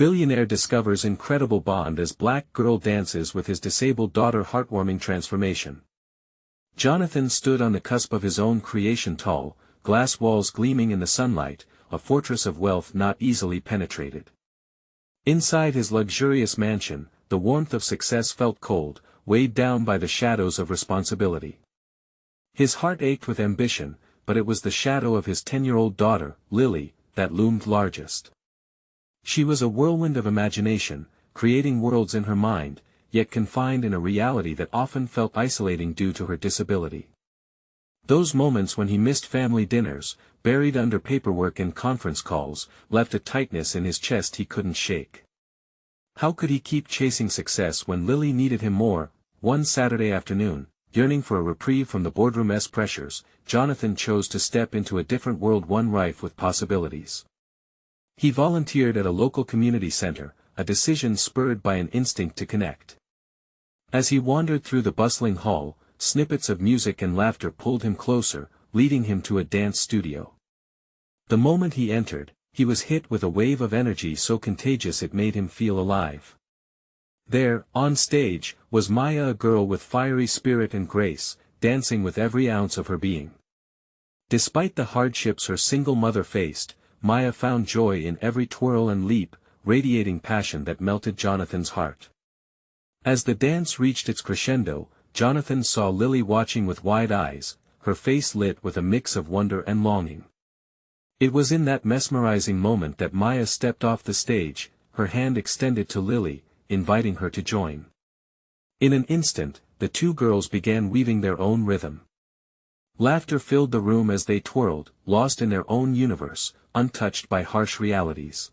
Billionaire discovers incredible bond as black girl dances with his disabled daughter. Heartwarming transformation. Jonathan stood on the cusp of his own creation, tall, glass walls gleaming in the sunlight, a fortress of wealth not easily penetrated. Inside his luxurious mansion, the warmth of success felt cold, weighed down by the shadows of responsibility. His heart ached with ambition, but it was the shadow of his 10-year-old daughter, Lily, that loomed largest. She was a whirlwind of imagination, creating worlds in her mind, yet confined in a reality that often felt isolating due to her disability. Those moments when he missed family dinners, buried under paperwork and conference calls, left a tightness in his chest he couldn't shake. How could he keep chasing success when Lily needed him more? One Saturday afternoon, yearning for a reprieve from the boardroom-esque pressures, Jonathan chose to step into a different world, one rife with possibilities. He volunteered at a local community center, a decision spurred by an instinct to connect. As he wandered through the bustling hall, snippets of music and laughter pulled him closer, leading him to a dance studio. The moment he entered, he was hit with a wave of energy so contagious it made him feel alive. There, on stage, was Maya, a girl with fiery spirit and grace, dancing with every ounce of her being. Despite the hardships her single mother faced, Maya found joy in every twirl and leap, radiating passion that melted Jonathan's heart. As the dance reached its crescendo, Jonathan saw Lily watching with wide eyes, her face lit with a mix of wonder and longing. It was in that mesmerizing moment that Maya stepped off the stage, her hand extended to Lily, inviting her to join. In an instant, the two girls began weaving their own rhythm. Laughter filled the room as they twirled, lost in their own universe, untouched by harsh realities.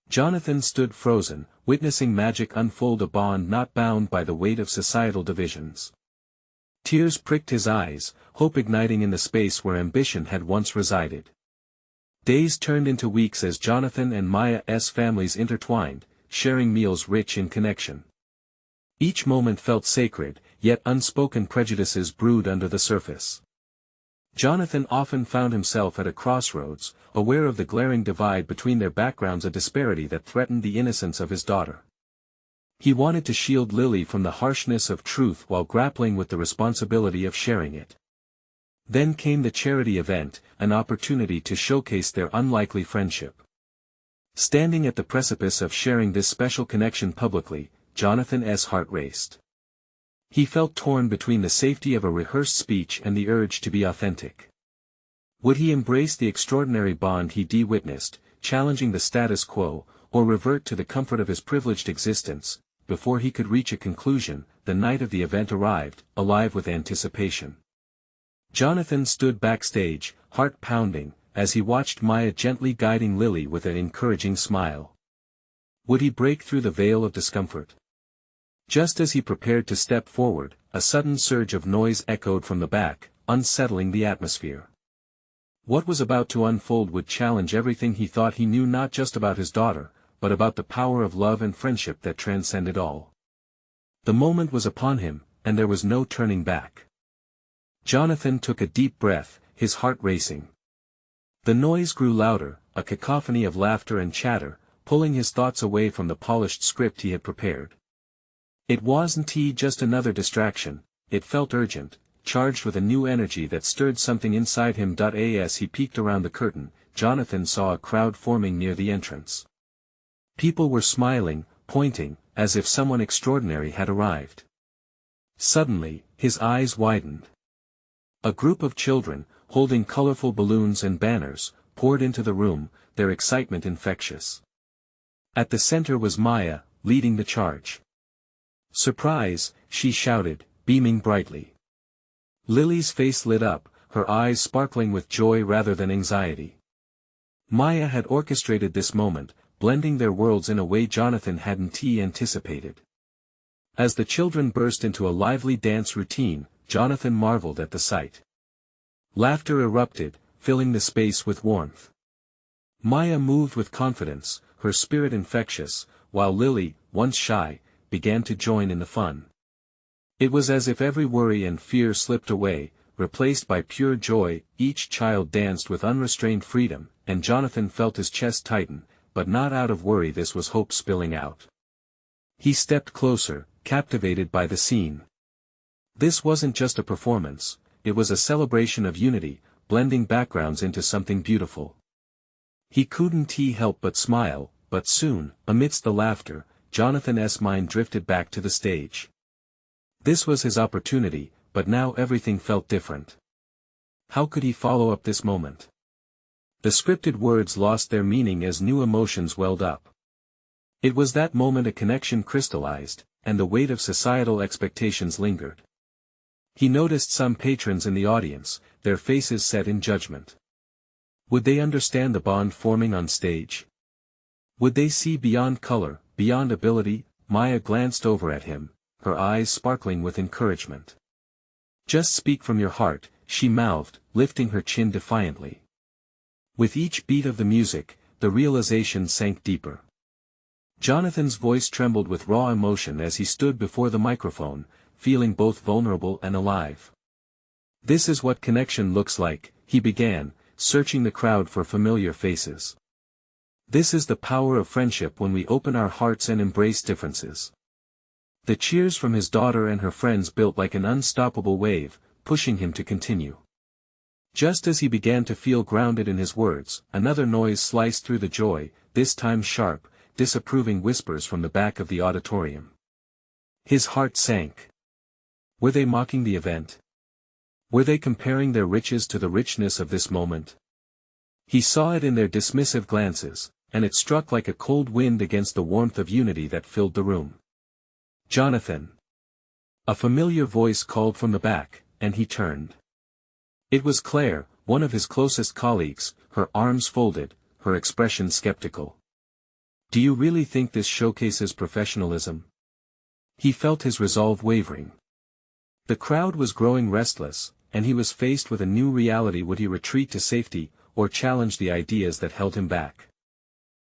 Jonathan stood frozen, witnessing magic unfold, a bond not bound by the weight of societal divisions. Tears pricked his eyes, hope igniting in the space where ambition had once resided. Days turned into weeks as Jonathan and Maya's families intertwined, sharing meals rich in connection. Each moment felt sacred, yet unspoken prejudices brewed under the surface. Jonathan often found himself at a crossroads, aware of the glaring divide between their backgrounds, a disparity that threatened the innocence of his daughter. He wanted to shield Lily from the harshness of truth while grappling with the responsibility of sharing it. Then came the charity event, an opportunity to showcase their unlikely friendship. Standing at the precipice of sharing this special connection publicly, Jonathan's heart raced. He felt torn between the safety of a rehearsed speech and the urge to be authentic. Would he embrace the extraordinary bond he witnessed, challenging the status quo, or revert to the comfort of his privileged existence? Before he could reach a conclusion, the night of the event arrived, alive with anticipation. Jonathan stood backstage, heart pounding, as he watched Maya gently guiding Lily with an encouraging smile. Would he break through the veil of discomfort? Just as he prepared to step forward, a sudden surge of noise echoed from the back, unsettling the atmosphere. What was about to unfold would challenge everything he thought he knew, not just about his daughter, but about the power of love and friendship that transcended all. The moment was upon him, and there was no turning back. Jonathan took a deep breath, his heart racing. The noise grew louder, a cacophony of laughter and chatter, pulling his thoughts away from the polished script he had prepared. It wasn't just another distraction, it felt urgent, charged with a new energy that stirred something inside him. As he peeked around the curtain, Jonathan saw a crowd forming near the entrance. People were smiling, pointing, as if someone extraordinary had arrived. Suddenly, his eyes widened. A group of children, holding colorful balloons and banners, poured into the room, their excitement infectious. At the center was Maya, leading the charge. "Surprise!" she shouted, beaming brightly. Lily's face lit up, her eyes sparkling with joy rather than anxiety. Maya had orchestrated this moment, blending their worlds in a way Jonathan hadn't anticipated. As the children burst into a lively dance routine, Jonathan marveled at the sight. Laughter erupted, filling the space with warmth. Maya moved with confidence, her spirit infectious, while Lily, once shy, began to join in the fun. It was as if every worry and fear slipped away, replaced by pure joy. Each child danced with unrestrained freedom, and Jonathan felt his chest tighten, but not out of worry. This was hope spilling out. He stepped closer, captivated by the scene. This wasn't just a performance, it was a celebration of unity, blending backgrounds into something beautiful. He couldn't help but smile, but soon, amidst the laughter, Jonathan's mind drifted back to the stage. This was his opportunity, but now everything felt different. How could he follow up this moment? The scripted words lost their meaning as new emotions welled up. It was that moment a connection crystallized, and the weight of societal expectations lingered. He noticed some patrons in the audience, their faces set in judgment. Would they understand the bond forming on stage? Would they see beyond color, beyond ability? Maya glanced over at him, her eyes sparkling with encouragement. "Just speak from your heart," she mouthed, lifting her chin defiantly. With each beat of the music, the realization sank deeper. Jonathan's voice trembled with raw emotion as he stood before the microphone, feeling both vulnerable and alive. "This is what connection looks like," he began, searching the crowd for familiar faces. "This is the power of friendship when we open our hearts and embrace differences." The cheers from his daughter and her friends built like an unstoppable wave, pushing him to continue. Just as he began to feel grounded in his words, another noise sliced through the joy, this time sharp, disapproving whispers from the back of the auditorium. His heart sank. Were they mocking the event? Were they comparing their riches to the richness of this moment? He saw it in their dismissive glances, and it struck like a cold wind against the warmth of unity that filled the room. "Jonathan!" A familiar voice called from the back, and he turned. It was Claire, one of his closest colleagues, her arms folded, her expression skeptical. "Do you really think this showcases professionalism?" He felt his resolve wavering. The crowd was growing restless, and he was faced with a new reality: would he retreat to safety, or challenge the ideas that held him back?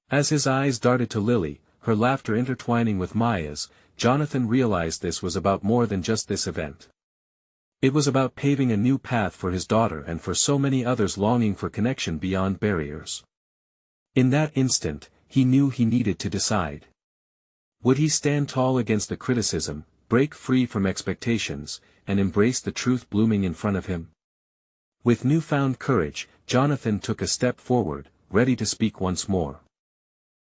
As his eyes darted to Lily, her laughter intertwining with Maya's, Jonathan realized this was about more than just this event. It was about paving a new path for his daughter and for so many others longing for connection beyond barriers. In that instant, he knew he needed to decide. Would he stand tall against the criticism, break free from expectations, and embrace the truth blooming in front of him? With newfound courage, Jonathan took a step forward, ready to speak once more.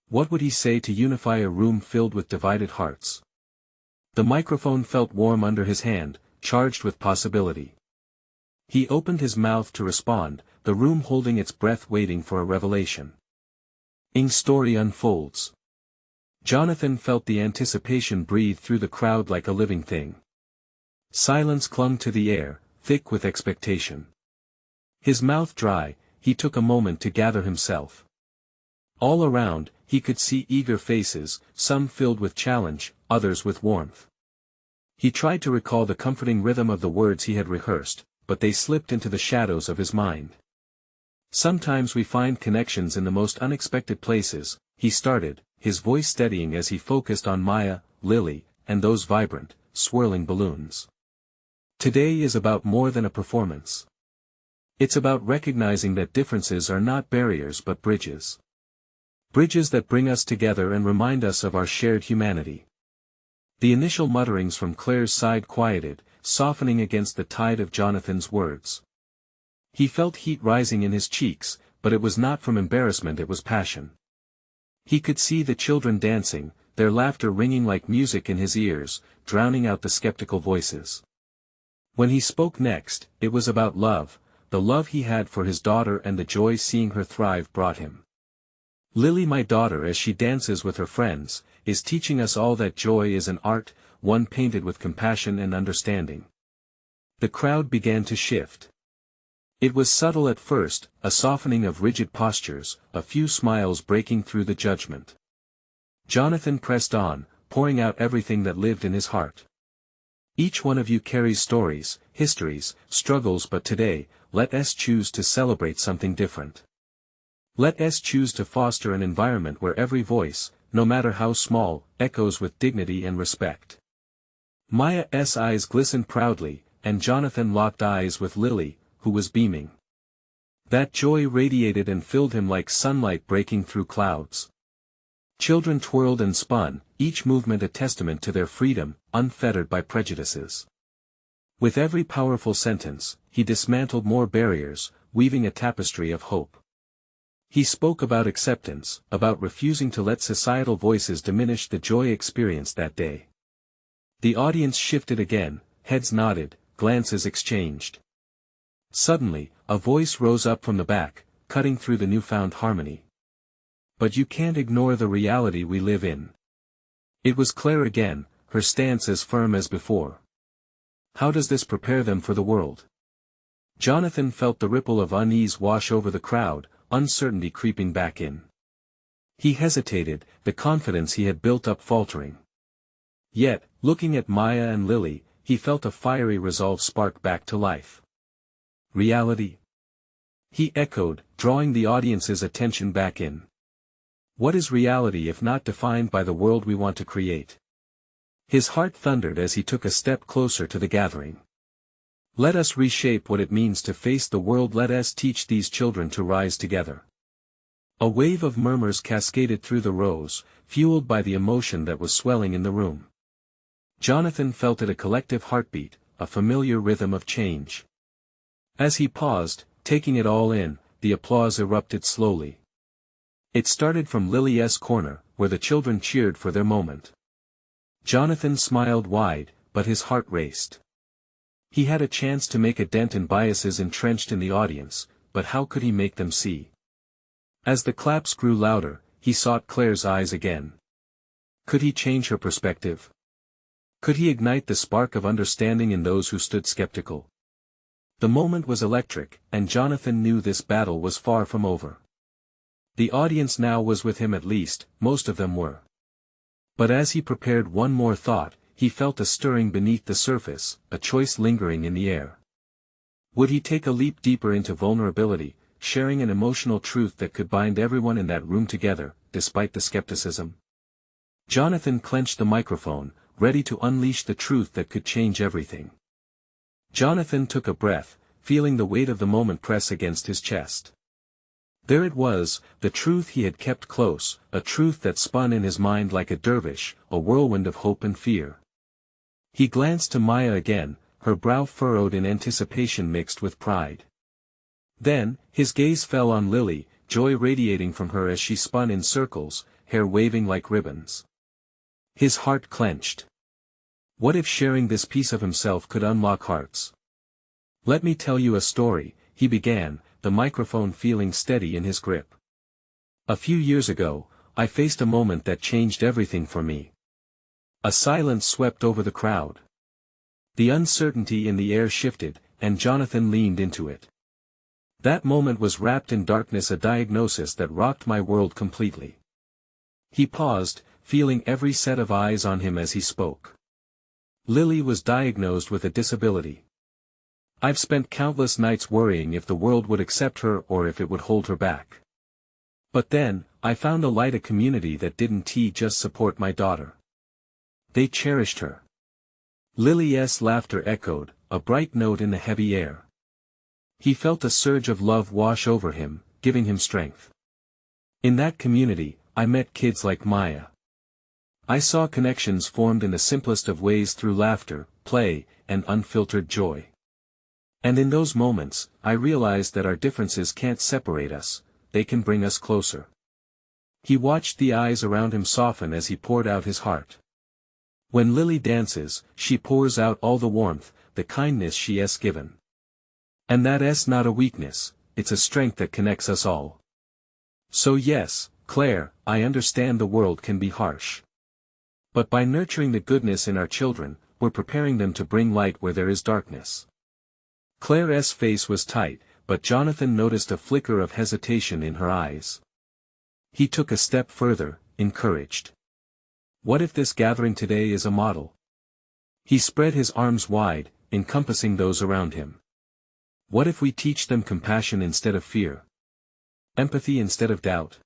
What would he say to unify a room filled with divided hearts? The microphone felt warm under his hand, charged with possibility. He opened his mouth to respond, the room holding its breath waiting for a revelation. Ing's story unfolds. Jonathan felt the anticipation breathe through the crowd like a living thing. Silence clung to the air, thick with expectation. His mouth dry, he took a moment to gather himself. All around, he could see eager faces, some filled with challenge, others with warmth. He tried to recall the comforting rhythm of the words he had rehearsed, but they slipped into the shadows of his mind. "Sometimes we find connections in the most unexpected places," he started, his voice steadying as he focused on Maya, Lily, and those vibrant, swirling balloons. "Today is about more than a performance. It's about recognizing that differences are not barriers but bridges. Bridges that bring us together and remind us of our shared humanity." The initial mutterings from Claire's side quieted, softening against the tide of Jonathan's words. He felt heat rising in his cheeks, but it was not from embarrassment, it was passion. He could see the children dancing, their laughter ringing like music in his ears, drowning out the skeptical voices. When he spoke next, it was about love, the love he had for his daughter and the joy seeing her thrive brought him. "Lily, my daughter, as she dances with her friends, is teaching us all that joy is an art, one painted with compassion and understanding." The crowd began to shift. It was subtle at first, a softening of rigid postures, a few smiles breaking through the judgment. Jonathan pressed on, pouring out everything that lived in his heart. "Each one of you carries stories, histories, struggles, but today, let us choose to celebrate something different. Let us choose to foster an environment where every voice, no matter how small, echoes with dignity and respect." Maya's eyes glistened proudly, and Jonathan locked eyes with Lily, who was beaming. That joy radiated and filled him like sunlight breaking through clouds. Children twirled and spun, each movement a testament to their freedom, unfettered by prejudices. With every powerful sentence, he dismantled more barriers, weaving a tapestry of hope. He spoke about acceptance, about refusing to let societal voices diminish the joy experienced that day. The audience shifted again, heads nodded, glances exchanged. Suddenly, a voice rose up from the back, cutting through the newfound harmony. "But you can't ignore the reality we live in." It was Claire again, her stance as firm as before. "How does this prepare them for the world?" Jonathan felt the ripple of unease wash over the crowd, uncertainty creeping back in. He hesitated, the confidence he had built up faltering. Yet, looking at Maya and Lily, he felt a fiery resolve spark back to life. "Reality?" he echoed, drawing the audience's attention back in. "What is reality if not defined by the world we want to create?" His heart thundered as he took a step closer to the gathering. "Let us reshape what it means to face the world. Let us teach these children to rise together." A wave of murmurs cascaded through the rows, fueled by the emotion that was swelling in the room. Jonathan felt it, a collective heartbeat, a familiar rhythm of change. As he paused, taking it all in, the applause erupted slowly. It started from Lily's corner, where the children cheered for their moment. Jonathan smiled wide, but his heart raced. He had a chance to make a dent in biases entrenched in the audience, but how could he make them see? As the claps grew louder, he sought Claire's eyes again. Could he change her perspective? Could he ignite the spark of understanding in those who stood skeptical? The moment was electric, and Jonathan knew this battle was far from over. The audience now was with him, at least, most of them were. But as he prepared one more thought, he felt a stirring beneath the surface, a choice lingering in the air. Would he take a leap deeper into vulnerability, sharing an emotional truth that could bind everyone in that room together, despite the skepticism? Jonathan clenched the microphone, ready to unleash the truth that could change everything. Jonathan took a breath, feeling the weight of the moment press against his chest. There it was, the truth he had kept close, a truth that spun in his mind like a dervish, a whirlwind of hope and fear. He glanced to Maya again, her brow furrowed in anticipation mixed with pride. Then, his gaze fell on Lily, joy radiating from her as she spun in circles, hair waving like ribbons. His heart clenched. What if sharing this piece of himself could unlock hearts? "Let me tell you a story," he began, the microphone feeling steady in his grip. "A few years ago, I faced a moment that changed everything for me." A silence swept over the crowd. The uncertainty in the air shifted, and Jonathan leaned into it. "That moment was wrapped in darkness, a diagnosis that rocked my world completely." He paused, feeling every set of eyes on him as he spoke. Lily was diagnosed with a disability. "I've spent countless nights worrying if the world would accept her or if it would hold her back. But then, I found a light, a community that didn't just support my daughter. They cherished her." Lily's laughter echoed, a bright note in the heavy air. He felt a surge of love wash over him, giving him strength. "In that community, I met kids like Maya. I saw connections formed in the simplest of ways through laughter, play, and unfiltered joy. And in those moments, I realized that our differences can't separate us, they can bring us closer." He watched the eyes around him soften as he poured out his heart. "When Lily dances, she pours out all the warmth, the kindness she has given. And that's not a weakness, it's a strength that connects us all. So yes, Claire, I understand the world can be harsh. But by nurturing the goodness in our children, we're preparing them to bring light where there is darkness." Claire's face was tight, but Jonathan noticed a flicker of hesitation in her eyes. He took a step further, encouraged. "What if this gathering today is a model?" He spread his arms wide, encompassing those around him. "What if we teach them compassion instead of fear? Empathy instead of doubt?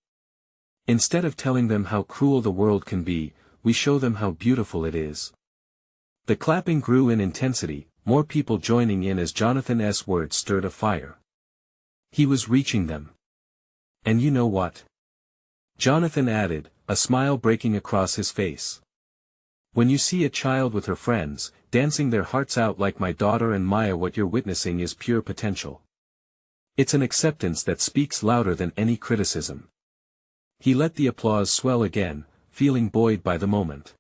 Instead of telling them how cruel the world can be, we show them how beautiful it is." The clapping grew in intensity, more people joining in as Jonathan's words stirred a fire. He was reaching them. And you know what? Jonathan added, a smile breaking across his face. When you see a child with her friends, dancing their hearts out like my daughter and Maya, what you're witnessing is pure potential. It's an acceptance that speaks louder than any criticism. He let the applause swell again, feeling buoyed by the moment.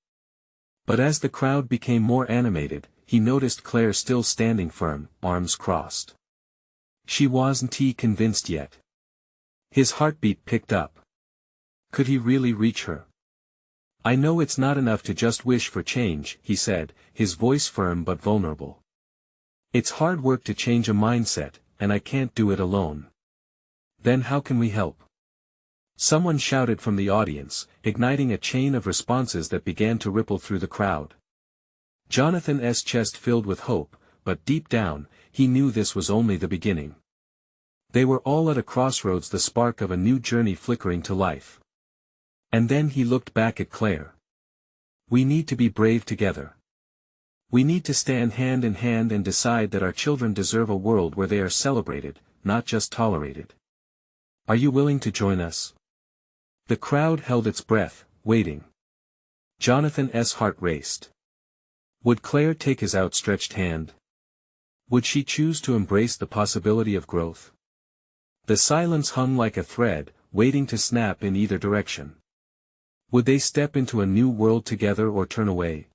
But as the crowd became more animated, he noticed Claire still standing firm, arms crossed. She wasn't convinced yet. His heartbeat picked up. Could he really reach her? I know it's not enough to just wish for change, he said, his voice firm but vulnerable. It's hard work to change a mindset, and I can't do it alone. Then how can we help? Someone shouted from the audience, igniting a chain of responses that began to ripple through the crowd. Jonathan's chest filled with hope, but deep down, he knew this was only the beginning. They were all at a crossroads, the spark of a new journey flickering to life. And then he looked back at Claire. We need to be brave together. We need to stand hand in hand and decide that our children deserve a world where they are celebrated, not just tolerated. Are you willing to join us? The crowd held its breath, waiting. Jonathan's heart raced. Would Claire take his outstretched hand? Would she choose to embrace the possibility of growth? The silence hung like a thread, waiting to snap in either direction. Would they step into a new world together or turn away?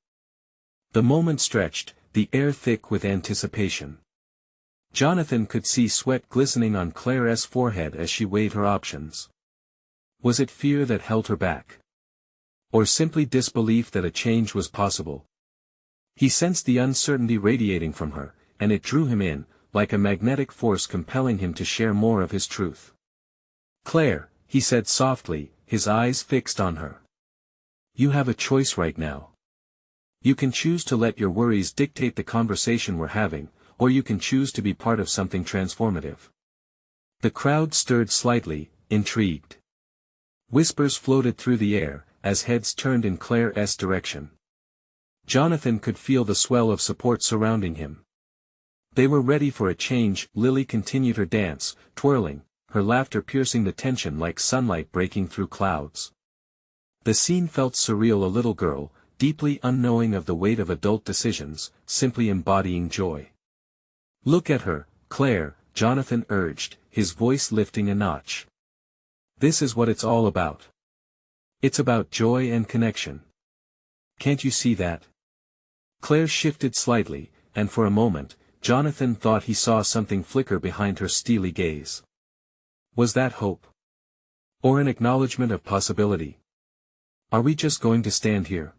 The moment stretched, the air thick with anticipation. Jonathan could see sweat glistening on Claire's forehead as she weighed her options. Was it fear that held her back? Or simply disbelief that a change was possible? He sensed the uncertainty radiating from her, and it drew him in, like a magnetic force compelling him to share more of his truth. Claire, he said softly, his eyes fixed on her. You have a choice right now. You can choose to let your worries dictate the conversation we're having, or you can choose to be part of something transformative. The crowd stirred slightly, intrigued. Whispers floated through the air, as heads turned in Claire's direction. Jonathan could feel the swell of support surrounding him. They were ready for a change. Lily continued her dance, twirling, her laughter piercing the tension like sunlight breaking through clouds. The scene felt surreal. A little girl, deeply unknowing of the weight of adult decisions, simply embodying joy. Look at her, Claire, Jonathan urged, his voice lifting a notch. This is what it's all about. It's about joy and connection. Can't you see that? Claire shifted slightly, and for a moment, Jonathan thought he saw something flicker behind her steely gaze. Was that hope? Or an acknowledgement of possibility? Are we just going to stand here?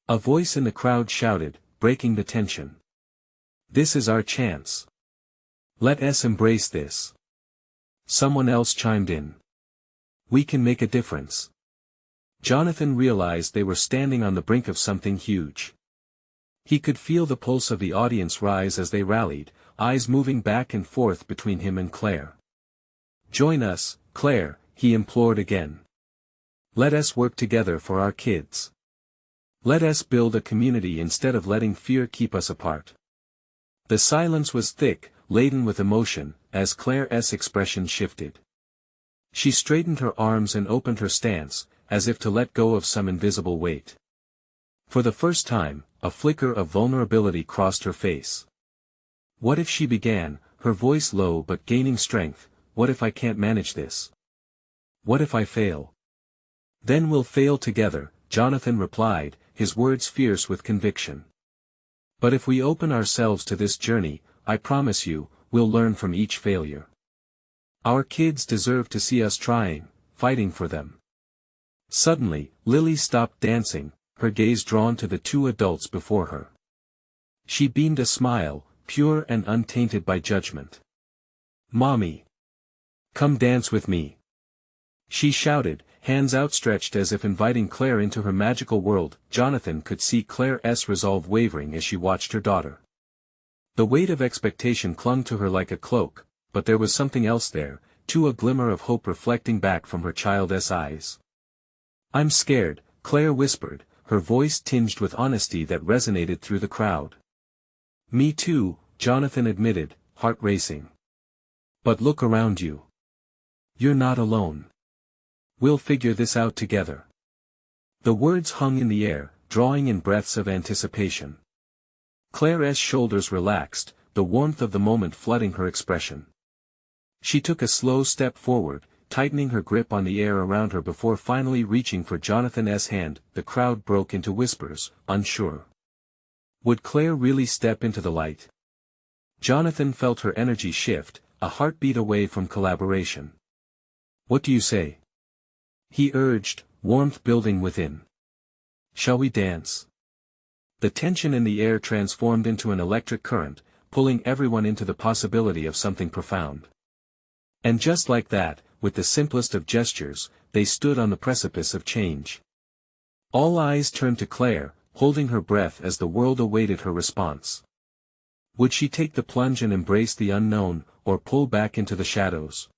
A voice in the crowd shouted, breaking the tension. This is our chance. Let us embrace this. Someone else chimed in. We can make a difference. Jonathan realized they were standing on the brink of something huge. He could feel the pulse of the audience rise as they rallied, eyes moving back and forth between him and Claire. Join us, Claire, he implored again. Let us work together for our kids. Let us build a community instead of letting fear keep us apart. The silence was thick, laden with emotion, as Claire's expression shifted. She straightened her arms and opened her stance, as if to let go of some invisible weight. For the first time, a flicker of vulnerability crossed her face. What if she began, her voice low but gaining strength, what if I can't manage this? What if I fail? Then we'll fail together, Jonathan replied, his words fierce with conviction. But if we open ourselves to this journey, I promise you, we'll learn from each failure. Our kids deserve to see us trying, fighting for them. Suddenly, Lily stopped dancing, her gaze drawn to the two adults before her. She beamed a smile, pure and untainted by judgment. Mommy! Come dance with me! She shouted, hands outstretched as if inviting Claire into her magical world. Jonathan could see Claire's resolve wavering as she watched her daughter. The weight of expectation clung to her like a cloak, but there was something else there, too, a glimmer of hope reflecting back from her child's eyes. I'm scared, Claire whispered, her voice tinged with honesty that resonated through the crowd. Me too, Jonathan admitted, heart racing. But look around you. You're not alone. We'll figure this out together. The words hung in the air, drawing in breaths of anticipation. Claire's shoulders relaxed, the warmth of the moment flooding her expression. She took a slow step forward, tightening her grip on the air around her before finally reaching for Jonathan's hand. The crowd broke into whispers, unsure. Would Claire really step into the light? Jonathan felt her energy shift, a heartbeat away from collaboration. What do you say? He urged, warmth building within. Shall we dance? The tension in the air transformed into an electric current, pulling everyone into the possibility of something profound. And just like that, with the simplest of gestures, they stood on the precipice of change. All eyes turned to Claire, holding her breath as the world awaited her response. Would she take the plunge and embrace the unknown, or pull back into the shadows?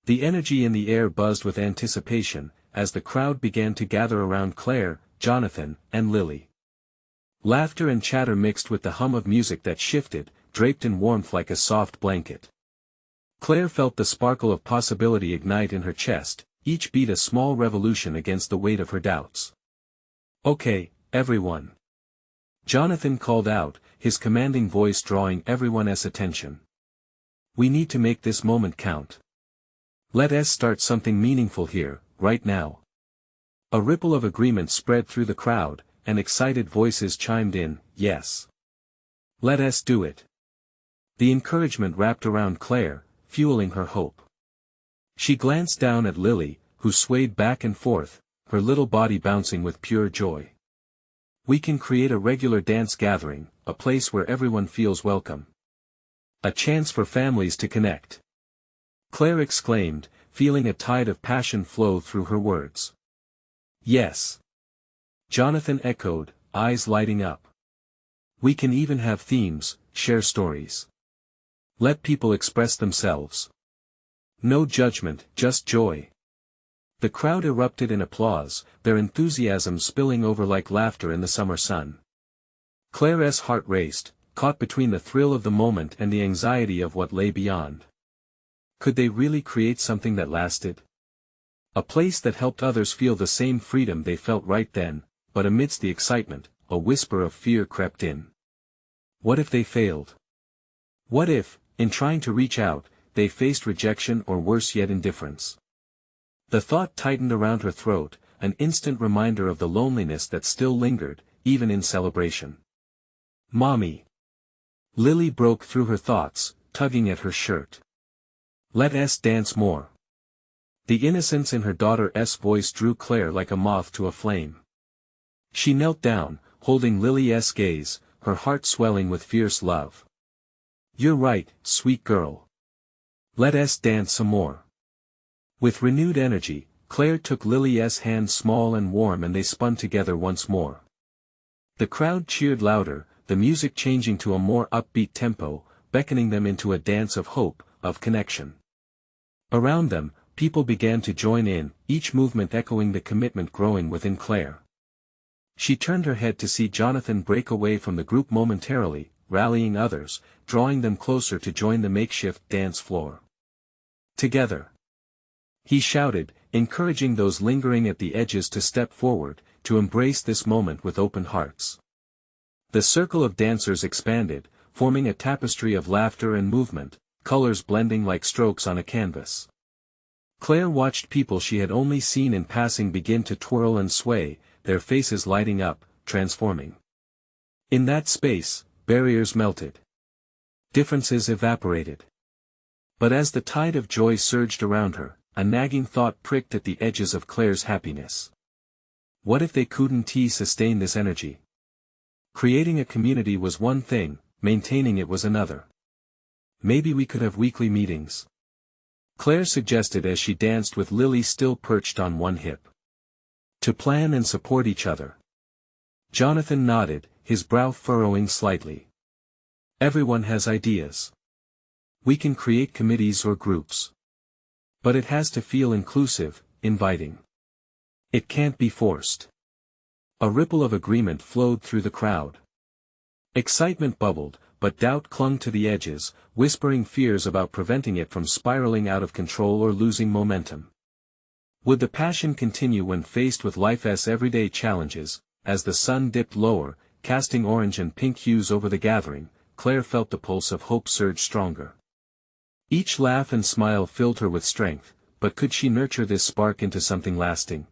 The energy in the air buzzed with anticipation, as the crowd began to gather around Claire, Jonathan, and Lily. Laughter and chatter mixed with the hum of music that shifted, draped in warmth like a soft blanket. Claire felt the sparkle of possibility ignite in her chest, each beat a small revolution against the weight of her doubts. Okay, everyone. Jonathan called out, his commanding voice drawing everyone's attention. We need to make this moment count. Let us start something meaningful here, right now. A ripple of agreement spread through the crowd, and excited voices chimed in, yes. Let us do it. The encouragement wrapped around Claire, fueling her hope. She glanced down at Lily, who swayed back and forth, her little body bouncing with pure joy. We can create a regular dance gathering, a place where everyone feels welcome. A chance for families to connect. Claire exclaimed, feeling a tide of passion flow through her words. Yes. Jonathan echoed, eyes lighting up. We can even have themes, share stories. Let people express themselves. No judgment, just joy. The crowd erupted in applause, their enthusiasm spilling over like laughter in the summer sun. Claire's heart raced, caught between the thrill of the moment and the anxiety of what lay beyond. Could they really create something that lasted? A place that helped others feel the same freedom they felt right then, but amidst the excitement, a whisper of fear crept in. What if they failed? What if, in trying to reach out, they faced rejection or worse yet indifference? The thought tightened around her throat, an instant reminder of the loneliness that still lingered, even in celebration. Mommy. Lily broke through her thoughts, tugging at her shirt. Let us dance more. The innocence in her daughter's voice drew Claire like a moth to a flame. She knelt down, holding Lily's gaze, her heart swelling with fierce love. You're right, sweet girl. Let us dance some more. With renewed energy, Claire took Lily's hand small and warm and they spun together once more. The crowd cheered louder, the music changing to a more upbeat tempo, beckoning them into a dance of hope, of connection. Around them, people began to join in, each movement echoing the commitment growing within Claire. She turned her head to see Jonathan break away from the group momentarily, rallying others, drawing them closer to join the makeshift dance floor. Together. He shouted, encouraging those lingering at the edges to step forward, to embrace this moment with open hearts. The circle of dancers expanded, forming a tapestry of laughter and movement, colors blending like strokes on a canvas. Claire watched people she had only seen in passing begin to twirl and sway, their faces lighting up, transforming. In that space, barriers melted. Differences evaporated. But as the tide of joy surged around her, a nagging thought pricked at the edges of Claire's happiness. What if they couldn't sustain this energy? Creating a community was one thing, maintaining it was another. Maybe we could have weekly meetings. Claire suggested as she danced with Lily still perched on one hip. To plan and support each other. Jonathan nodded, his brow furrowing slightly. Everyone has ideas. We can create committees or groups. But it has to feel inclusive, inviting. It can't be forced. A ripple of agreement flowed through the crowd. Excitement bubbled, but doubt clung to the edges, whispering fears about preventing it from spiraling out of control or losing momentum. Would the passion continue when faced with life's everyday challenges? As the sun dipped lower, casting orange and pink hues over the gathering, Claire felt the pulse of hope surge stronger. Each laugh and smile filled her with strength, but could she nurture this spark into something lasting?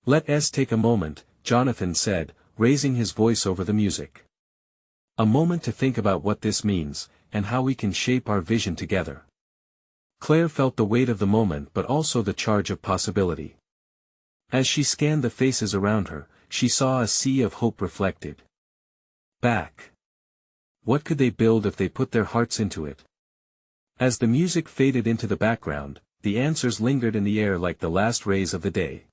Let's take a moment, Jonathan said, raising his voice over the music. A moment to think about what this means, and how we can shape our vision together. Claire felt the weight of the moment but also the charge of possibility. As she scanned the faces around her, she saw a sea of hope reflected back. What could they build if they put their hearts into it? As the music faded into the background, the answers lingered in the air like the last rays of the day.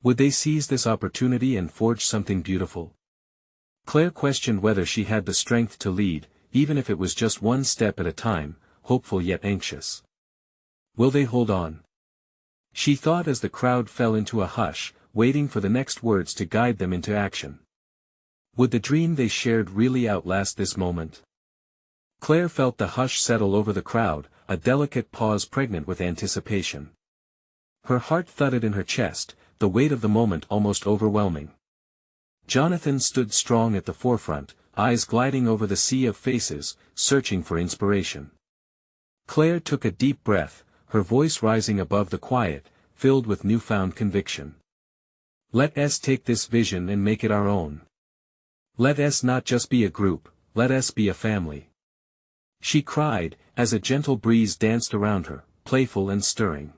Would they seize this opportunity and forge something beautiful? Claire questioned whether she had the strength to lead, even if it was just one step at a time, hopeful yet anxious. Will they hold on? She thought as the crowd fell into a hush, waiting for the next words to guide them into action. Would the dream they shared really outlast this moment? Claire felt the hush settle over the crowd, a delicate pause pregnant with anticipation. Her heart thudded in her chest, the weight of the moment almost overwhelming. Jonathan stood strong at the forefront, eyes gliding over the sea of faces, searching for inspiration. Claire took a deep breath, her voice rising above the quiet, filled with newfound conviction. Let's take this vision and make it our own. Let us not just be a group, let us be a family. She cried, as a gentle breeze danced around her, playful and stirring.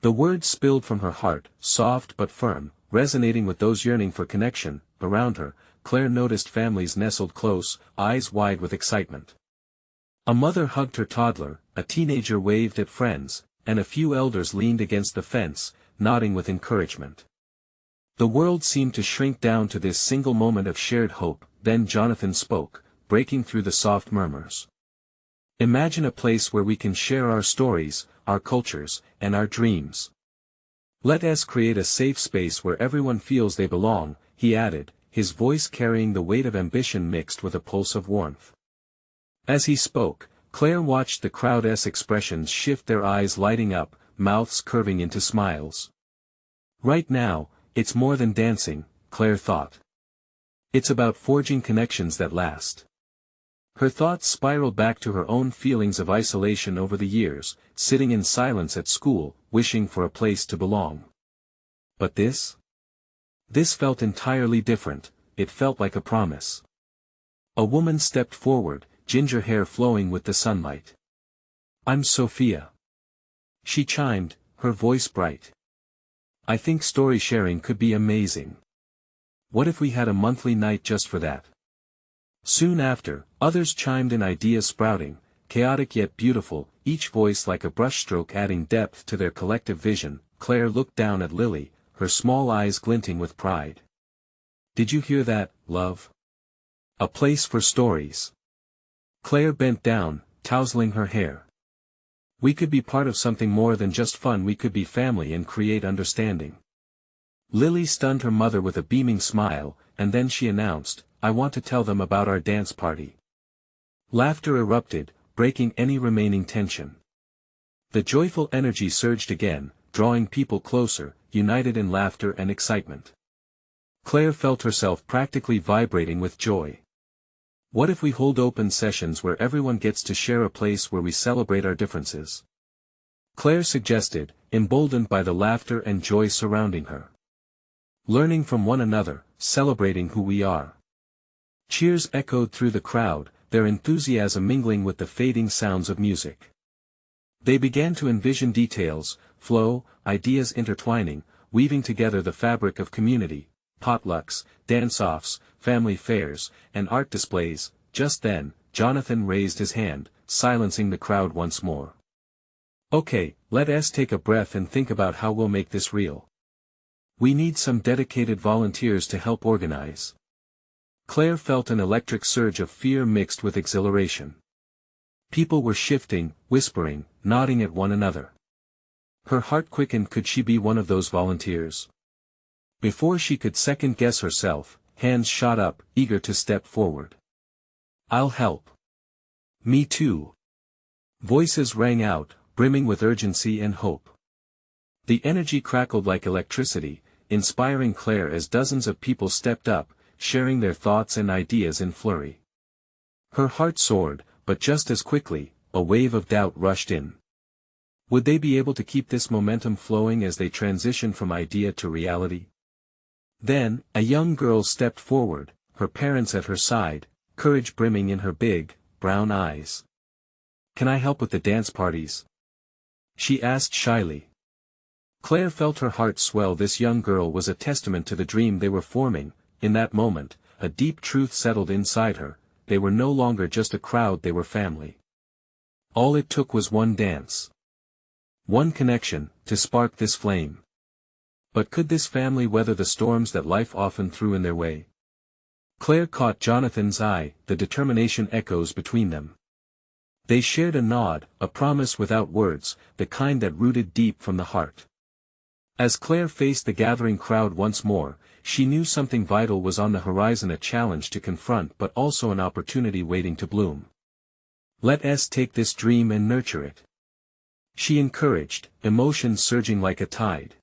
The words spilled from her heart, soft but firm, resonating with those yearning for connection. Around her, Claire noticed families nestled close, eyes wide with excitement. A mother hugged her toddler, a teenager waved at friends, and a few elders leaned against the fence, nodding with encouragement. The world seemed to shrink down to this single moment of shared hope. Then Jonathan spoke, breaking through the soft murmurs. Imagine a place where we can share our stories, our cultures, and our dreams. Let us create a safe space where everyone feels they belong, he added, his voice carrying the weight of ambition mixed with a pulse of warmth. As he spoke, Claire watched the crowd's expressions shift, their eyes lighting up, mouths curving into smiles. Right now, it's more than dancing, Claire thought. It's about forging connections that last. Her thoughts spiraled back to her own feelings of isolation over the years, sitting in silence at school, wishing for a place to belong. But this? This felt entirely different. It felt like a promise. A woman stepped forward, ginger hair flowing with the sunlight. I'm Sophia. She chimed, her voice bright. I think story sharing could be amazing. What if we had a monthly night just for that? Soon after, others chimed in, ideas sprouting, chaotic yet beautiful, each voice like a brushstroke adding depth to their collective vision. Claire looked down at Lily, her small eyes glinting with pride. Did you hear that, love? A place for stories. Claire bent down, tousling her hair. We could be part of something more than just fun. We could be family and create understanding. Lily stunned her mother with a beaming smile, and then she announced, I want to tell them about our dance party. Laughter erupted, breaking any remaining tension. The joyful energy surged again, drawing people closer, united in laughter and excitement. Claire felt herself practically vibrating with joy. What if we hold open sessions where everyone gets to share a place where we celebrate our differences? Claire suggested, emboldened by the laughter and joy surrounding her. Learning from one another, celebrating who we are. Cheers echoed through the crowd, their enthusiasm mingling with the fading sounds of music. They began to envision details, flow, ideas intertwining, weaving together the fabric of community, potlucks, dance-offs, family fairs, and art displays. Just then, Jonathan raised his hand, silencing the crowd once more. Okay, let us take a breath and think about how we'll make this real. We need some dedicated volunteers to help organize. Claire felt an electric surge of fear mixed with exhilaration. People were shifting, whispering, nodding at one another. Her heart quickened. Could she be one of those volunteers? Before she could second-guess herself, hands shot up, eager to step forward. I'll help. Me too. Voices rang out, brimming with urgency and hope. The energy crackled like electricity, inspiring Claire as dozens of people stepped up, sharing their thoughts and ideas in flurry. Her heart soared, but just as quickly, a wave of doubt rushed in. Would they be able to keep this momentum flowing as they transitioned from idea to reality? Then, a young girl stepped forward, her parents at her side, courage brimming in her big, brown eyes. "Can I help with the dance parties?" she asked shyly. Claire felt her heart swell. This young girl was a testament to the dream they were forming. In that moment, a deep truth settled inside her: they were no longer just a crowd, they were family. All it took was one dance, one connection, to spark this flame. But could this family weather the storms that life often threw in their way? Claire caught Jonathan's eye, the determination echoes between them. They shared a nod, a promise without words, the kind that rooted deep from the heart. As Claire faced the gathering crowd once more, she knew something vital was on the horizon, a challenge to confront but also an opportunity waiting to bloom. "Let us take this dream and nurture it," she encouraged, emotions surging like a tide.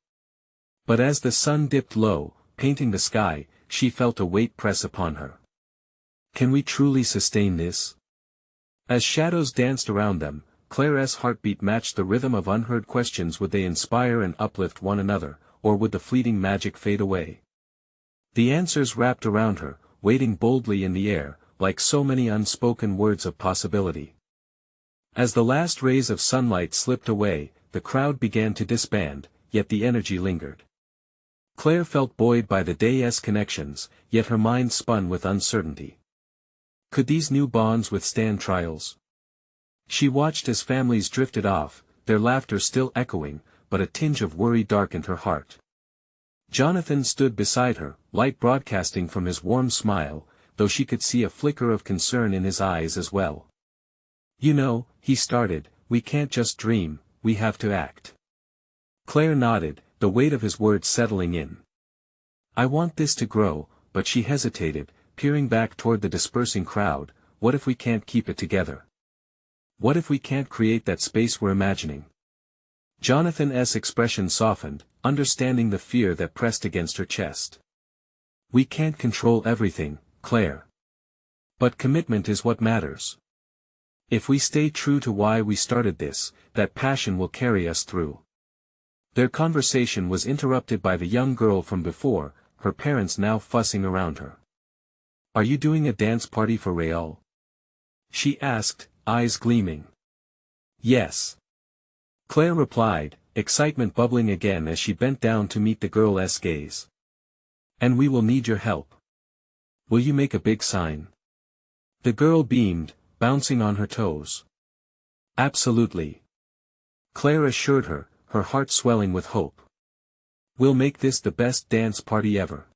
But as the sun dipped low, painting the sky, she felt a weight press upon her. Can we truly sustain this? As shadows danced around them, Claire's heartbeat matched the rhythm of unheard questions. Would they inspire and uplift one another, or would the fleeting magic fade away? The answers wrapped around her, waiting boldly in the air, like so many unspoken words of possibility. As the last rays of sunlight slipped away, the crowd began to disband, yet the energy lingered. Claire felt buoyed by the day's connections, yet her mind spun with uncertainty. Could these new bonds withstand trials? She watched as families drifted off, their laughter still echoing, but a tinge of worry darkened her heart. Jonathan stood beside her, light broadcasting from his warm smile, though she could see a flicker of concern in his eyes as well. "You know," he started, "we can't just dream, we have to act." Claire nodded, the weight of his words settling in. "I want this to grow," but she hesitated, peering back toward the dispersing crowd. What if we can't keep it together? What if we can't create that space we're imagining? Jonathan's expression softened, understanding the fear that pressed against her chest. "We can't control everything, Claire. But commitment is what matters. If we stay true to why we started this, that passion will carry us through." Their conversation was interrupted by the young girl from before, her parents now fussing around her. "Are you doing a dance party for Rael?" she asked, eyes gleaming. "Yes," Claire replied, excitement bubbling again as she bent down to meet the girl's gaze. "And we will need your help. Will you make a big sign?" The girl beamed, bouncing on her toes. "Absolutely," Claire assured her, her heart swelling with hope. "We'll make this the best dance party ever."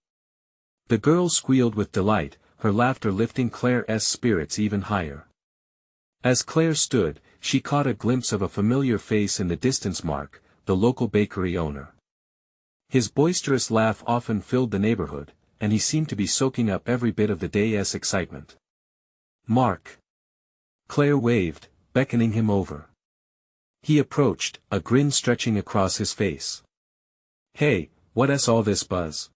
The girl squealed with delight, her laughter lifting Claire's spirits even higher. As Claire stood, she caught a glimpse of a familiar face in the distance: Mark, the local bakery owner. His boisterous laugh often filled the neighborhood, and he seemed to be soaking up every bit of the day's excitement. "Mark!" Claire waved, beckoning him over. He approached, a grin stretching across his face. "Hey, what's all this buzz?"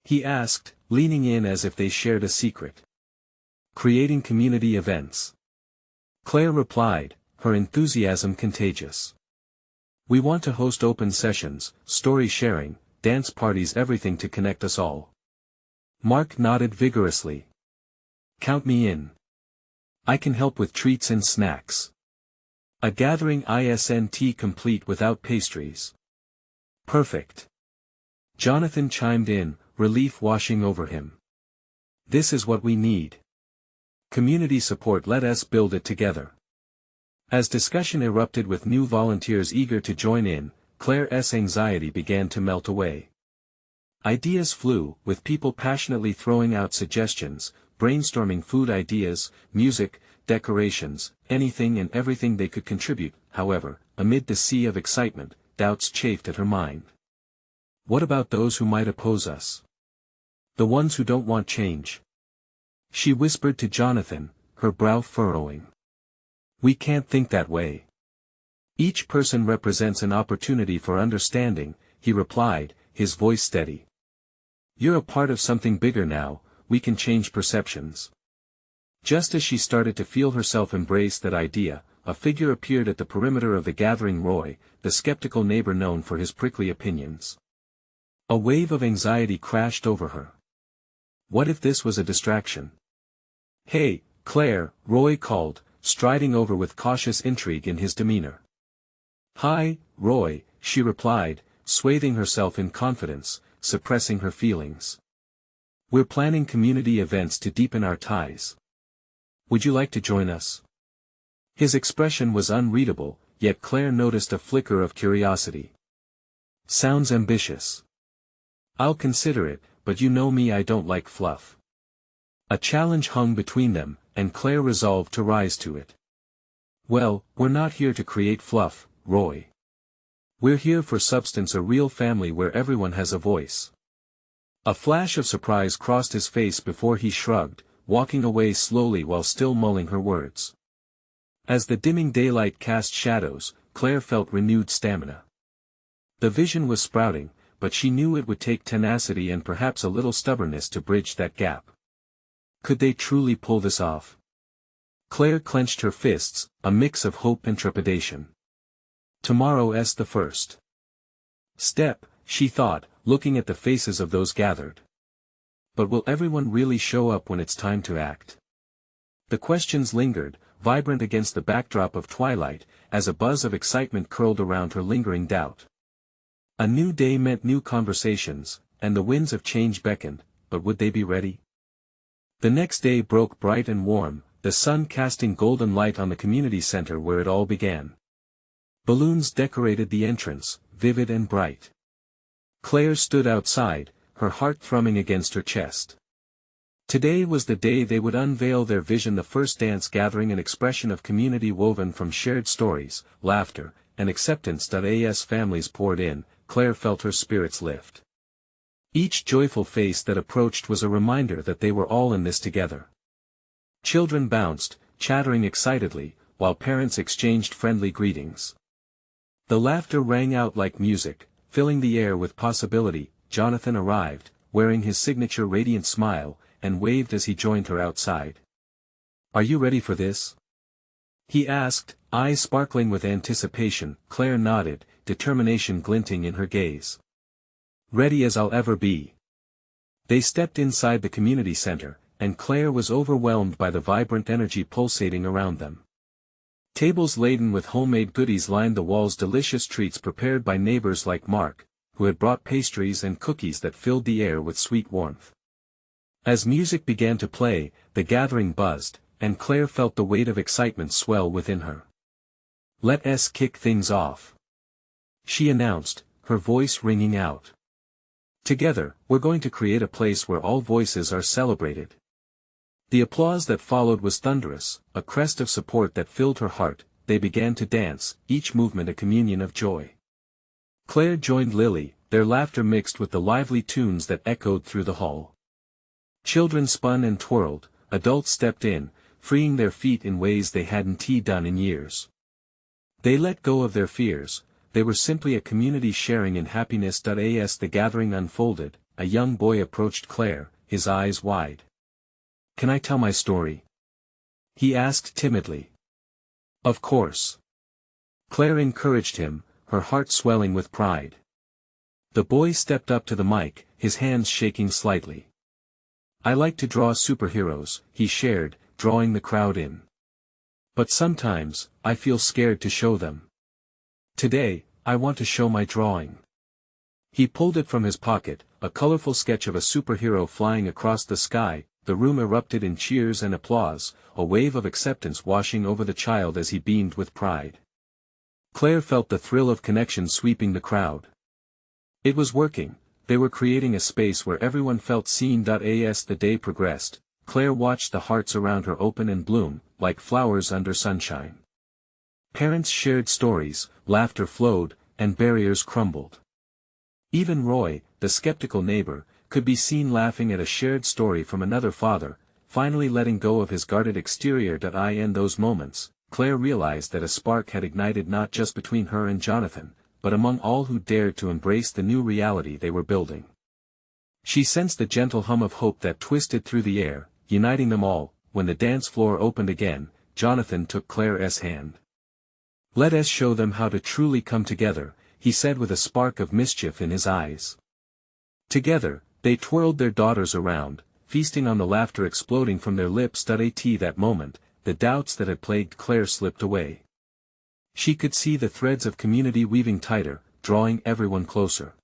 he asked, leaning in as if they shared a secret. "Creating community events," Claire replied, her enthusiasm contagious. "We want to host open sessions, story sharing, dance parties, everything to connect us all." Mark nodded vigorously. "Count me in. I can help with treats and snacks. A gathering isn't complete without pastries." "Perfect." Jonathan chimed in, relief washing over him. "This is what we need. Community support, let us build it together." As discussion erupted with new volunteers eager to join in, Claire's anxiety began to melt away. Ideas flew, with people passionately throwing out suggestions, brainstorming food ideas, music, decorations, anything and everything they could contribute. However, amid the sea of excitement, doubts chafed at her mind. What about those who might oppose us? The ones who don't want change? She whispered to Jonathan, her brow furrowing. "We can't think that way. Each person represents an opportunity for understanding, he replied, his voice steady. You're a part of something bigger now, we can change perceptions. Just as she started to feel herself embrace that idea, a figure appeared at the perimeter of the gathering. Roy, the skeptical neighbor known for his prickly opinions. A wave of anxiety crashed over her. What if this was a distraction? Hey, Claire, Roy called, striding over with cautious intrigue in his demeanor. Hi, Roy, she replied, swathing herself in confidence, suppressing her feelings. We're planning community events to deepen our ties. Would you like to join us? His expression was unreadable, yet Claire noticed a flicker of curiosity. Sounds ambitious. I'll consider it, but you know me, I don't like fluff. A challenge hung between them, and Claire resolved to rise to it. Well, we're not here to create fluff, Roy. We're here for substance, a real family where everyone has a voice. A flash of surprise crossed his face before he shrugged, walking away slowly while still mulling her words. As the dimming daylight cast shadows, Claire felt renewed stamina. The vision was sprouting, but she knew it would take tenacity and perhaps a little stubbornness to bridge that gap. Could they truly pull this off? Claire clenched her fists, a mix of hope and trepidation. Tomorrow's the first step, she thought, looking at the faces of those gathered. But will everyone really show up when it's time to act? The questions lingered, vibrant against the backdrop of twilight, as a buzz of excitement curled around her lingering doubt. A new day meant new conversations, and the winds of change beckoned, but would they be ready? The next day broke bright and warm, the sun casting golden light on the community center where it all began. Balloons decorated the entrance, vivid and bright. Claire stood outside, her heart thrumming against her chest. Today was the day they would unveil their vision, the first dance gathering, an expression of community woven from shared stories, laughter, and acceptance. As families poured in, Claire felt her spirits lift. Each joyful face that approached was a reminder that they were all in this together. Children bounced, chattering excitedly, while parents exchanged friendly greetings. The laughter rang out like music, filling the air with possibility. Jonathan arrived, wearing his signature radiant smile, and waved as he joined her outside. Are you ready for this? He asked, eyes sparkling with anticipation. Claire nodded, determination glinting in her gaze. Ready as I'll ever be. They stepped inside the community center, and Claire was overwhelmed by the vibrant energy pulsating around them. Tables laden with homemade goodies lined the walls, delicious treats prepared by neighbors like Mark, who had brought pastries and cookies that filled the air with sweet warmth. As music began to play, the gathering buzzed, and Claire felt the weight of excitement swell within her. Let's kick things off, she announced, her voice ringing out. Together, we're going to create a place where all voices are celebrated. The applause that followed was thunderous, a crest of support that filled her heart. They began to dance, each movement a communion of joy. Claire joined Lily, their laughter mixed with the lively tunes that echoed through the hall. Children spun and twirled, adults stepped in, freeing their feet in ways they hadn't done in years. They let go of their fears, they were simply a community sharing in happiness. As the gathering unfolded, a young boy approached Claire, his eyes wide. Can I tell my story? He asked timidly. Of course. Claire encouraged him, her heart swelling with pride. The boy stepped up to the mic, his hands shaking slightly. I like to draw superheroes, he shared, drawing the crowd in. But sometimes, I feel scared to show them. Today, I want to show my drawing. He pulled it from his pocket, a colorful sketch of a superhero flying across the sky. The room erupted in cheers and applause, a wave of acceptance washing over the child as he beamed with pride. Claire felt the thrill of connection sweeping the crowd. It was working, they were creating a space where everyone felt seen. As the day progressed, Claire watched the hearts around her open and bloom, like flowers under sunshine. Parents shared stories, laughter flowed, and barriers crumbled. Even Roy, the skeptical neighbor, could be seen laughing at a shared story from another father, finally letting go of his guarded exterior. In those moments, Claire realized that a spark had ignited not just between her and Jonathan, but among all who dared to embrace the new reality they were building. She sensed the gentle hum of hope that twisted through the air, uniting them all. When the dance floor opened again, Jonathan took Claire's hand. "Let us show them how to truly come together," he said with a spark of mischief in his eyes. Together, they twirled their daughters around, feasting on the laughter exploding from their lips. At that moment, the doubts that had plagued Claire slipped away. She could see the threads of community weaving tighter, drawing everyone closer.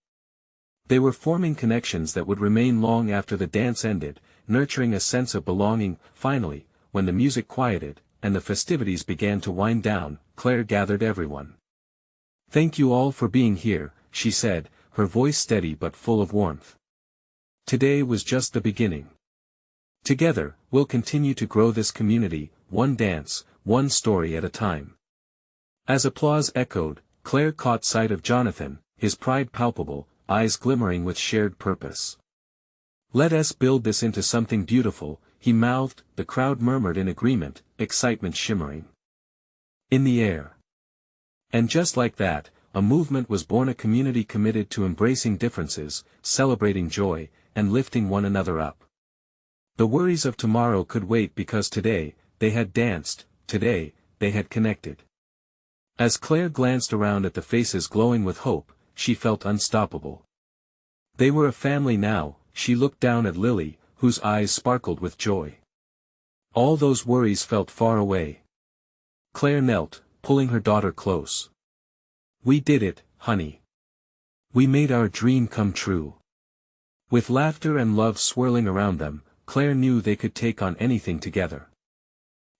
They were forming connections that would remain long after the dance ended, nurturing a sense of belonging. Finally, when the music quieted, and the festivities began to wind down, Claire gathered everyone. "Thank you all for being here," she said, her voice steady but full of warmth. "Today was just the beginning. Together, we'll continue to grow this community, one dance, one story at a time." As applause echoed, Claire caught sight of Jonathan, his pride palpable, eyes glimmering with shared purpose. "Let us build this into something beautiful," he mouthed. The crowd murmured in agreement, excitement shimmering in the air. And just like that, a movement was born, a community committed to embracing differences, celebrating joy, and lifting one another up. The worries of tomorrow could wait because today, they had danced, today, they had connected. As Claire glanced around at the faces glowing with hope, she felt unstoppable. They were a family now. She looked down at Lily, whose eyes sparkled with joy. All those worries felt far away. Claire knelt, pulling her daughter close. "We did it, honey. We made our dream come true." With laughter and love swirling around them, Claire knew they could take on anything together.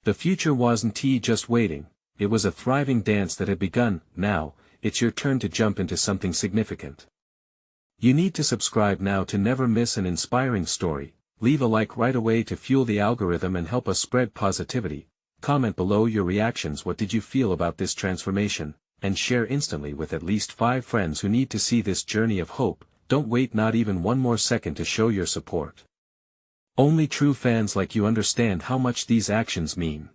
The future wasn't just waiting, it was a thriving dance that had begun. Now, it's your turn to jump into something significant. You need to subscribe now to never miss an inspiring story. Leave a like right away to fuel the algorithm and help us spread positivity. Comment below your reactions. What did you feel about this transformation? And share instantly with at least 5 friends who need to see this journey of hope. Don't wait not even one more second to show your support. Only true fans like you understand how much these actions mean.